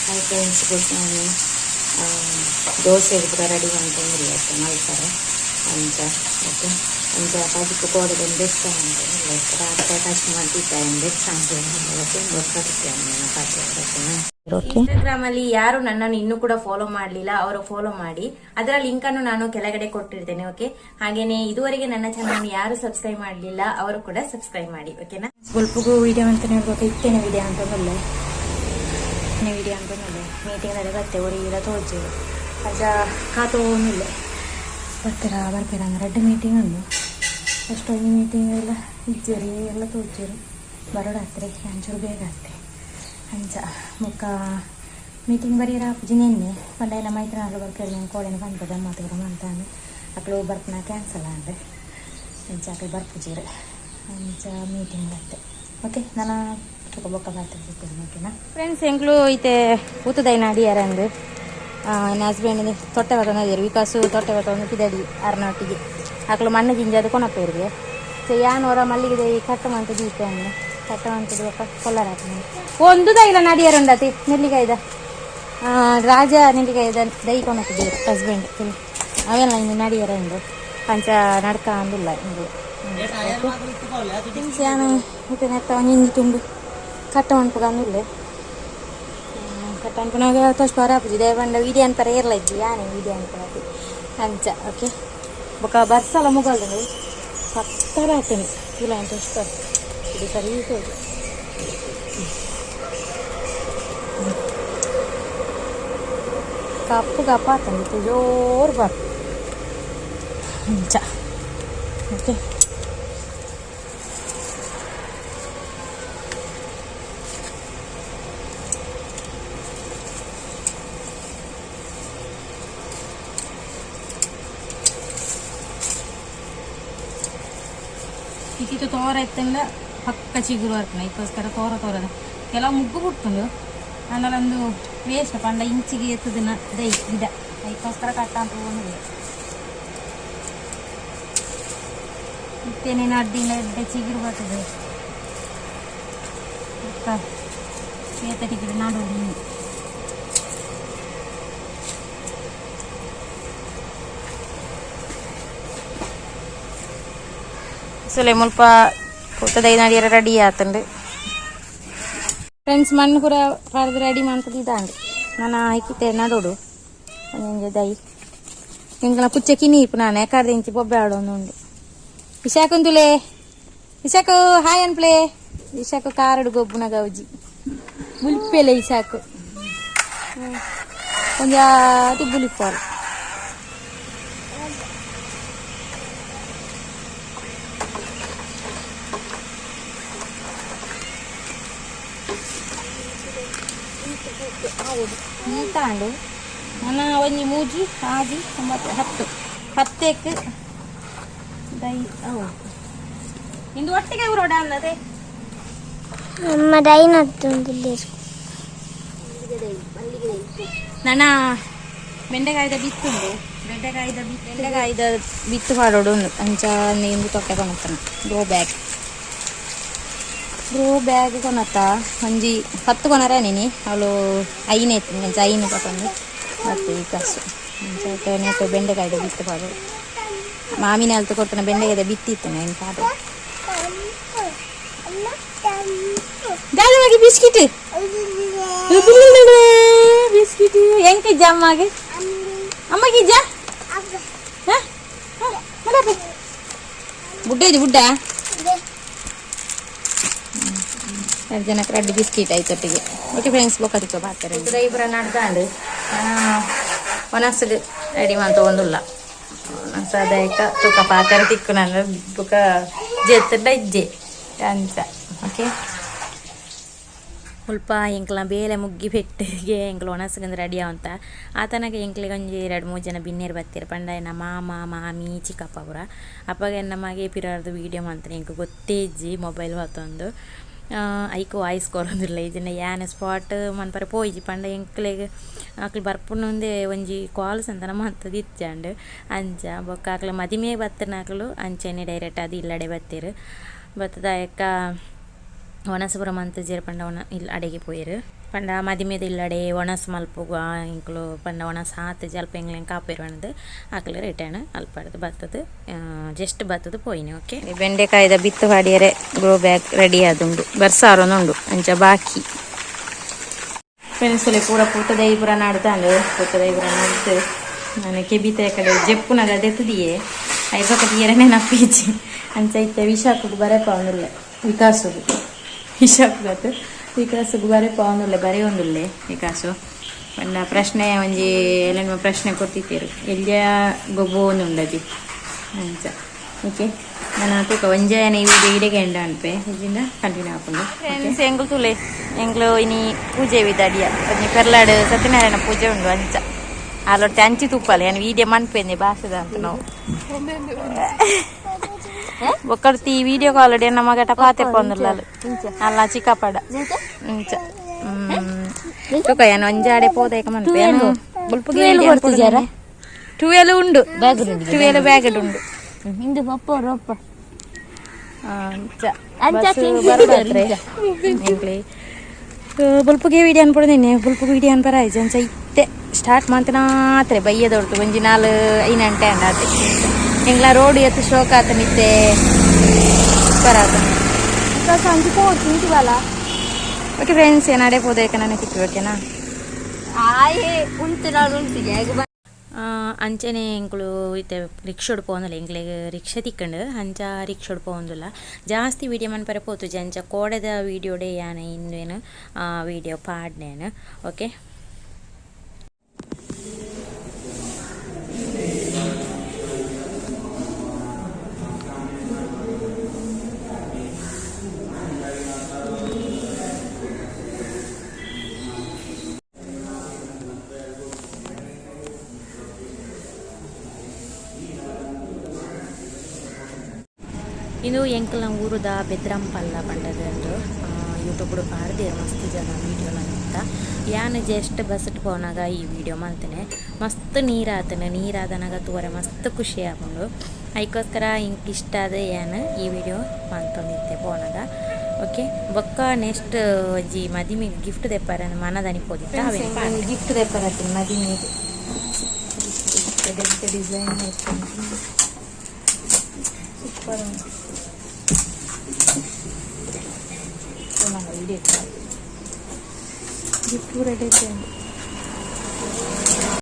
Hi friends, good morning. Dosa ಕೂಡ ready ಮಾಡ್ಕೊಂಡಿಲ್ಲ ಅಷ್ಟೇ ಮಾಡ್ತಾರೆ ಅಂತ ಓಕೆ ಅಂತ ಪಾಜಿಗೆ ಕೋಡೋದು ಬೆಸ್ಟ್ ಅಂತ ರಾತ್ರಿ ಕಷ್ಟ ಮಾಡ್ತಿದ್ದೆ ಬೆಸ್ಟ್ ಅಂತ ಇನ್ಸ್ಟಾಗ್ರಾಮ್ ಅಲ್ಲಿ ಯಾರು ನನ್ನನ್ನು ಇನ್ನೂ ಕೂಡ ಫಾಲೋ ಮಾಡಲಿಲ್ಲ, ಅವರು ಫಾಲೋ ಮಾಡಿ. ಅದರ ಲಿಂಕ್ ಅನ್ನು ನಾನು ಕೆಳಗಡೆ ಕೊಟ್ಟಿರ್ತೇನೆ. ಓಕೆ, ಹಾಗೇನೆ ಇದುವರೆಗೆ ನನ್ನ ಚಾನಲ್ ಯಾರು ಸಬ್ಸ್ಕ್ರೈಬ್ ಮಾಡಲಿಲ್ಲ ಅವರು ಕೂಡ ಸಬ್ಸ್ಕ್ರೈಬ್ ಮಾಡಿ. ಓಕೆನಾ? ಸ್ವಲ್ಪಗೂ ವಿಡಿಯೋ ಅಂತ ಹೇಳ್ಬೇಕು, ಇತ್ತೇನೆ ವಿಡಿಯೋ ಅಂತ ಬರಲ್ಲ ವಿಡಿಯೋ ಅಂತ ಮೀಟಿಂಗ್ನಲ್ಲಿ ಬರ್ತೇ ಒರಿಗೆಲ್ಲ ತೋರ್ಜೇರು ಅಜ ಕಾತೋನಿಲ್ಲ ಬರ್ತೀರ ಅಂದ್ರೆ ಮೀಟಿಂಗ್ ಅಂದು ಅಷ್ಟೊಂದು ಮೀಟಿಂಗ್ ಎಲ್ಲ ಇಜ್ಜೇರಿ ಎಲ್ಲ ತೋರ್ಜೇರು ಬರೋಡಾತ್ರಿ ಅಂಚೂರು ಬೇಗ ಆಗ್ತದೆ ಅಂಚ ಮುಖ ಮೀಟಿಂಗ್ ಬರೀರ ಅಪ್ಪಜಿ ನಿನ್ನೆ ಪಂಡ ಮೈತ್ರ ಬರ್ಕೇಳಿ ಕೋಳಿನ ಬಂತದ ಮಾತುಗಳ ಅಂತಾನೆ ಅಕ್ಕಳು ಬರ್ಪನ ಕ್ಯಾನ್ಸಲ್ ಅಂದರೆ ಅಂಚ ಅಕ್ಕಳು ಬರ್ಪುಜೀರು ಅಂಚ ಮೀಟಿಂಗ್ ಬರ್ತೇ. ಓಕೆ, ನಾನು ಬೊಕ್ಕ ಬರ್ತಿರ್ತೇನೆ. ಓಕೆನಾ ಫ್ರೆಂಡ್ಸ್? ಎಂಕ್ಲು ಐತೆ ಊತದೈನ ಅಡಿಯಾರಂದು ನನ್ನ ಹಸ್ಬೆಂಡ್ ತೊಟ್ಟೆ ಬತ್ತಂದಿರು ವಿಕಾಸು ತೊಟ್ಟೆ ಬತ್ತೊಂದು ಪಿದಡಿ ಅರ್ನೊಟ್ಟಿಗೆ ಅಕ್ಕಳು ಮಣ್ಣು ಗಿಂಜಿ ಅದು ಕೊನಪ್ಪೇರಿಗೆ ಯಾನೋರ ಮಲ್ಲಿಗೆ ಕಟ್ಟ ಮಂತ ದೀಪವನ್ನು ಕಟ್ಟ ಮಂತದ್ದು ಕೊಲ್ಲರ ಒಂದು ದೈಲ ನಡಿಯಾರಂಡತಿ ನೆಲ್ಲಿಕಾಯ್ದ ರಾಜ ನೆಲ್ಲಿಕಾಯ್ದ ದೈ ಕೊನಕ್ಕಿದ್ದೀರು ಹಸ್ಬೆಂಡ್ ಅವೆಲ್ಲ ಇನ್ನು ನಡಿಯಾರಂದು ಪಂಚ ನಡ್ಕ ಅಂದಿಲ್ಲ ಇಂದು ಯಾನು ಊಟ ನೆತ್ತ ಹಿಂದಿ ತುಂಬು ಕಟ್ಟ ಮಣ್ಪುಗಂದಿಲ್ಲ ಕಟ್ಟ ಅನ್ಪುನಾಗ ತೋಷ್ ಪರ ಹಾಪಿದೆ ಬಂಡ ವಿಡಿಯೋ ಅಂತಾರೆ ಇರಲ್ಲ ಇದ್ದಿ ಯಾನೇ ವಿಡಿಯೋ ಅನ್ಕೊಳತಿ ಅಂಚ. ಓಕೆ, ಬೊಕ್ಕ ಬರ್ಸಲ್ಲ ಮುಗಲ್ದು ಸತ್ತರ ಹಾಕ್ತೇನೆ ಇಲ್ಲ ಅಂತ ಇಷ್ಟ ಇದು ಸರಿ ಹೋಗಿ ಕಪ್ಪು ಕಪ್ಪ ಹಾಕಂದಿತ್ತು ಜೋರು ಬಾರ್ ಅಂಚ. ಓಕೆ, ಇದು ತೋರ ಇತ್ತಂದ ಪಕ್ಕ ಚಿಗುರು ಬರ್ತಾನೆ ಇದಕ್ಕೋಸ್ಕರ ತೋರದ ಕೆಲವು ಮುಗ್ಗು ಬಿಡ್ತಂದು ನನ್ನಲ್ಲೊಂದು ವೇಸ್ಟ್ ಪಂಡ ಇಂಚಿಗೆ ಎತ್ತದನ್ನ ದೈ ಗಿಡ ಅದಕ್ಕೋಸ್ಕರ ಕಟ್ಟ ಅಂತ ಹೋಗಿಲ್ಲ ಇತ್ತೇನೇನು ಅಡ್ಡಿನ ಎಡ್ಡೆ ಚಿಗುರು ಬರ್ತದೆ ಏತಟಿ ಗಿಡ ನಾಡೋದು ನೀನು ಸೊಲೆ ಮುಲ್ಪ ಊಟದೈದು ನಡಿಯರ ರೆಡಿ ಆತಂಡು ಫ್ರೆಂಡ್ಸ್. ಮಣ್ಣು ಕೂಡ ಪಾಡ್ದು ರೆಡಿ ಮಾಡ್ತದ್ದು ಇದಾಂಡು ನಾನು ಹಾಕಿತೆ ನಡೋಡು ಒಂದೊಂದು ದೈ ಇಂಕನ ಪುಚ್ಚಕ್ಕಿ ನೀಪು ನಾನು ಯಾಕಂದ್ರೆ ಇಂಚಿ ಬೊಬ್ಬೆ ಆಡೋದು ಉಂಡು ವಿಶಾಖಂದುಲೆ ವಿಶಾಖು ಹಾಯ್ ಅನ್ಪ್ಲೇ ವಿಶಾಖು ಕಾರಡು ಗೊಬ್ಬುನ ಗೌಜಿ ಮುಲ್ಪೆಲೆ ವಿಶಾಖು ಕೊಂಜಾತಿ ಬುಲಿಪಾಲು ನೀತಾಂಡು ನನ್ನ ಒಂಜಿ ಮೂಜಿ ಆಜಿ 9 10 ದೈ ಅವು ಇಂದು ಒಟ್ಟಿಗೆ ಊರೋಡ ಅನ್ನದೆ ನಮ್ಮ ದೈನ ನನ್ನ ಬೆಂಡೆಕಾಯ್ದ ಬಿತ್ತುಂಡು ಬೆಂಡೆಕಾಯ್ದ ಬಿತ್ತು ಮಾಡೋಡು ಅಂಚ ಇಂದು ತೊಟ್ಟೆ ಕೊನತ್ತಾನ ಗ್ರೋ ಬ್ಯಾಗ್ ಕೊನತ್ತ ಒಂಜಿ 10 ಕೊನರ ನೀನಿ ಅವಳು ಐನೇ ಐನು ತಗೊಂಡು ಮತ್ತು ವಿಕಾಸು ನೆಟ್ಟು ಬೆಂಡೆಕಾಯ್ದ ಬಿತ್ತು ಪಾಡು ಮಾಮಿನ ಅಲ್ತು ಕೊಟ್ಟನ ಬೆಂಡೆಕಾಯ್ದ ಬಿತ್ತಿತ್ತು ಏನು ಪಾಡು ದಾದವಾಗಿ ಬಿಸ್ಕಿಟ್ ಬಿಸ್ಕಿಟ್ ಹೆಂಗಿಜ್ಜ ಅಮ್ಮಗೆ ಅಮ್ಮಗಿಜ್ಜ ಬುಡ್ಡ ಇದು ಬುಡ್ಡ 2 ಜನಕ್ಕೆ 2 ಬಿಸ್ಕಿಟ್ ಆಯ್ತೊಟ್ಟಿಗೆ. ಓಕೆ ಫ್ರೆಂಡ್ಸ್, ಬೊಕ್ಕದಿಕ್ಕ ಬಾತಾರೆ ಇಬ್ಬರ ನಡ್ದಾಂಡು ಒನಸಲು ರೆಡಿ ಮಾಡ್ತ ಒಂದಿಲ್ಲ ಸದಾಯಕ ತೂಕ ಪಾತ್ರ ತಿಕ್ಕು ನಾನು ಬುಕ್ಕ ಜೆತ್ತಡ ಇಜ್ಜೆ ಅಂತ. ಓಕೆ, ಸ್ವಲ್ಪ ಎಂಕ್ಲ ಬೇಲೆ ಮುಗ್ಗಿ ಪೆಟ್ಟಿಗೆ ಎಂಕ್ಲು ಒಣಸ್ಕಂದು ರೆಡಿ ಆವಂತ ಆತನಾಗ ಎಂಕ್ಲಿಗೆ ಒಂಜಿ 2-3 ಜನ ಬಿನ್ನೇರು ಬತ್ತೀರು ಪಂಡ ಎನ್ನ ಮಾಮ ಮಾಮಿ ಚಿಕ್ಕಪ್ಪ ಪುರ ಅಪ್ಪಾಗ ಎನ್ನ ಮಗೆ ಪಿರಾರ್ದು ವೀಡಿಯೋ ಮಾಡ್ತಾರೆ ಎಂಕ್ ಗೊತ್ತೇ ಇಜ್ಜಿ ಮೊಬೈಲ್ ಹೊತ್ತೊಂದು ಐಕು ವಾಯ್ಸ್ ಕೊರೊಂದಿಲ್ಲ ಇದನ್ನ ಯಾನೆ ಸ್ಪಾಟ್ ಮನ್ಪರೆ ಪೋಯ್ಜಿ ಪಂಡ ಎಂಕ್ಲೆಗ್ ಅಕ್ಲು ಬರ್ಪುನೊಂದೇ ಒಂಜಿ ಕಾಲ್ಸ್ ಅಂತ ಮಂತದ್ದು ಇತ್ತಂಡು ಅಂಚ ಬೊಕ್ಕ ಅಕ್ಲು ಮದಿಮೆ ಬತ್ತನ ಅಕ್ಲು ಅಂಚೆನೆ ಡೈರೆಕ್ಟ್ ಅದು ಇಲ್ಲಡೆ ಬತ್ತೀರು ಬತ್ತದ ಎಕ್ಕ ವನಸಪುರ ಮಂತ್ ಜೇರ್ಪಂಡ ಇಲ್ಲ ಅಡೆಗೆ ಪೋಯರು ಪಂಡ ಮದಿಮೆದ ಇಲ್ಲಡೆ ಒಣಸ್ ಮಲ್ಪುಗ ಇಂಕ್ಲು ಪಂಡ ಒಣಸ್ ಹಾತ್ ಜಲ್ಪ ಎಂಗ್ಲೆನ್ ಕಾಪಿರುವಣದು ಆಕಲೆ ರಿಟರ್ನ್ ಅಲ್ಪಡ್ದು ಬತ್ತದು ಜಸ್ಟ್ ಬತ್ತದು ಪೋಯಿನಿ. ಓಕೆ, ಬೆಂಡೆಕಾಯ್ದ ಬಿತ್ತು ಹಾಡಿಯರೆ ಗ್ರೋ ಬ್ಯಾಗ್ ರೆಡಿ ಆದುಂಡು ಬರ್ಸಾರೊಂದುಂಡು ಅಂಚ ಬಾಕಿ ಪೆನ್ಸುಲೆ ಪೂರ ಪೂತದೈ ಪೂರ ನಾಡ್ತಾಂಡು ಪೂತದೈ ಪೂರ ನಾಡ್ತು ನಾನು ಕೆಬಿತ ಕಡೆ ಜಪ್ಪುನಾಗ ದೆತ್ತದಿಯೇ ಐಪಕ್ಕದ ಎರನೇ ನಪ್ಪೀಚಿ ಅಂಚ ಇತ್ತೆ ವಿಶಾಖಕ್ಕೆ ಬರೇ ಪಾವನುಲ್ಲೆ ವಿಕಾಸಕ್ಕೆ ಬರೇ ಪಾವನುಲ್ಲೆ ಬರೀ ಒಂದುಲ್ಲೆ ವಿಕಾಸು ಪಂಡ ಪ್ರಶ್ನೆ ಒಂಜಿ ಎಲ್ಲ ಪ್ರಶ್ನೆ ಕೊಡ್ತಿದ್ದೀರು ಎಲ್ಲಿಯ ಗೊಬ್ಬು ಒಂದು ಉಂಡದಿ ಅಂಚ. ಓಕೆ, ನಾನು ತೂಕ ಒಂಜಾಯನ ಈ ವಿಡಿಯೋ ಇಡೆಗೆ ಎಂಡ ಅನ್ಪೆ ಇದರಿಂದ ಕಂಟಿನ್ಯೂ ಹಾಕೊಂಡು ಫ್ರೆಂಡ್ಸ್ ಎಂಗ್ಲು ತುಲೆ ಎಂಗ್ಲು ಇನಿ ಪೂಜೆ ವಿಧಾಡಿಯ ಒಂಜಿ ಪೆರ್ಲಾಡು ಸತ್ಯನಾರಾಯಣ ಪೂಜೆ ಉಂಡು ಅಂಚ ಅಲ್ಲೊಟ್ಟೆ ಅಂಚಿ ತುಪ್ಪಲ್ಲ ಏನು ವೀಡಿಯೋ ಮನ್ಪೇನೆ ಭಾಷದ ಅಂತ ನಾವು ಒಕ್ಕರ್ತಿ ವಿಡಿಯೋ ಕಾಲ್ ನಮ್ಮ ಗಟ ಪಾತೆ ಪೊಂದಿಲ್ಲ ಅಲ್ಲ ಚಿಕ್ಕಪಡ ಇಂಚ ತುಕ ಏನು ಒಂಜಾಡೆ ಪೋದೈಕ ಮನ್ಪೆ ಬುಲ್ಪುಗೆ 12 ಉಂಡು 12 ಬ್ಯಾಗ್ ಉಂಡು ಹಿಂದೆ ಪಪ್ಪ ರೊಪ್ಪ ಬುಲ್ಪುಗೆ ವಿಡಿಯೋ ಅನ್ಪಡದೇನೆ ಬುಲ್ಪುಗೆ ವಿಡಿಯೋ ಅನ್ಪರ ಆಯ್ತು ಅಂಚ ಇತ್ತೆ ಸ್ಟಾರ್ಟ್ ಮಾಡ್ತಾನಾತ್ರೆ ಬಯ್ಯದೊಡ್ತು ಒಂಜಿ 4-5 ಗಂಟೆ ಅಂಡಾತೆ ಎಂಗ್ಲ ರೋಡ್ ಎತ್ತು ಶೋಕ ಆತನಿತ್ತೆ ಸೂಪರ್ ಆತನ. ಓಕೆ ಫ್ರೆಂಡ್ಸ್ ಏನಾಡೇ ಪೋದೈಕ ನಾನು ತಿಕ್ಕು ಓಕೆನಾ ಅಂಚನೆ ಎಂಕ್ಲು ಇತ್ತೆ ರಿಕ್ಷೋಡ್ ಪೋಂದಿಲ್ಲ ಎಂಕ್ಲೆಗ್ ರಿಕ್ಷಾ ತಿಕ್ಕಂಡು ಅಂಚ ರಿಕ್ಷೋಡ್ ಪೋಂದಿಲ್ಲ ಜಾಸ್ತಿ ವೀಡಿಯೋ ಮನ್ಪರೆ ಪೋತು ಅಂಚ ಕೋಡೆದ ವೀಡಿಯೋಡೆ ಯಾನೆ ಇಂದೇನು ವೀಡಿಯೋ ಪಾಡ್ನೇನು. ಓಕೆ, ಇದು ಎಂಕಲ್ನ ಊರುದ ಬೆದ್ರಂಪಲ್ಲ ಪಂಡದಂದು ಯೂಟ್ಯೂಬ್ ಪಾಡ್ದೇರು ಮಸ್ತ್ ಜನ ವೀಡಿಯೋನ ಅಂತ ಯಾನು ಜಸ್ಟ್ ಬಸ್ಟ್ ಪೋನಾಗ ಈ ವಿಡಿಯೋ ಮಾಡ್ತೇನೆ ಮಸ್ತ್ ನೀರಾದನಾಗ ತೂವರೆ ಮಸ್ತ್ ಖುಷಿ ಆಗೊಂಡು ಅದಕ್ಕೋಸ್ಕರ ಇಂಕ್ ಇಷ್ಟ ಆದ ಏನು ಈ ವಿಡಿಯೋ ಮಾಡ್ಕೊಂಡಿದ್ದೆ ಪೋನಾಗ. ಓಕೆ, ಬೊಕ್ಕ ನೆಕ್ಸ್ಟ್ ಜಿ ಮದಿಮೆಗೆ ಗಿಫ್ಟ್ ತೆಪ್ಪಾರ ಮನದ ಅನಿಪೋದಿತ್ತ ಗಿಫ್ಟ್ ತೆಪ್ಪಾರತ್ತೀನಿ ಮದಿಮೆಗೆ ಡಿಸೈನ್ ಸೂಪರ್ ಗಿಫ್ಟ್ ರೆಡಿ